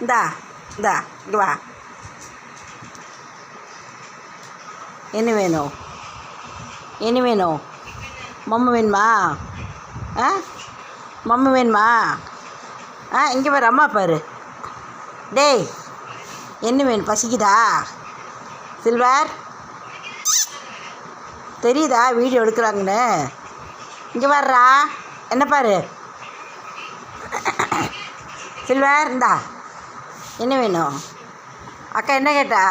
இந்தா இந்தா இங்கே வா. என்ன வேணும்? என்ன வேணும்? மம்மு வேணுமா? ஆ மம்மு வேணுமா? இங்கே பாரு, அம்மா பாரு. டேய், என்ன வேணும்? பசிக்குதா? சில்வர், தெரியுதா வீடியோ எடுக்கிறாங்கன்னு? இங்கே வர்றா, என்ன பாரு. சில்வர், இந்தா என்ன வேணும்? அக்கா என்ன கேட்டா?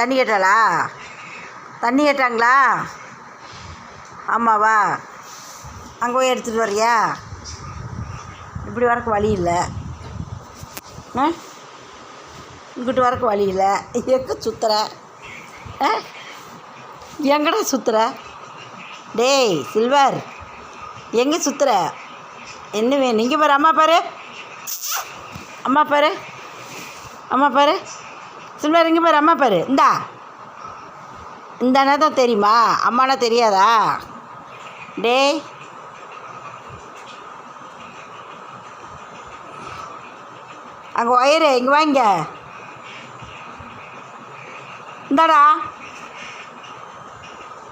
தண்ணி கேட்டாளா? தண்ணி கேட்டாங்களா? ஆமாவா? அங்கே போய் எடுத்துகிட்டு வர்றியா? இப்படி வரக்கு வழி இல்லை. இங்கிட்டு வரக்கு வழி இல்லை. எங்கே சுற்றுற? எங்கடா சுற்றுற? டேய் சில்வர், எங்கே சுற்றுற? என்ன வேணும்? இங்கே பாரு, அம்மா பாரு. சில்வர், இங்கே பாரு, அம்மா பாரு. இந்த அண்ணா தான் தெரியுமா? அம்மானா தெரியாதா? டேய், அங்கே ஒயரு, இங்கே வாங்க. இந்தாடா,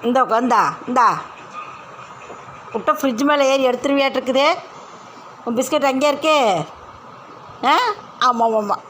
இந்த உட்காந்தா. விட்ட ஃப்ரிட்ஜ் மேலே ஏறி எடுத்துருவியாட்டிருக்குது. உன் பிஸ்கட் அங்கே இருக்கு. ஆமாம்.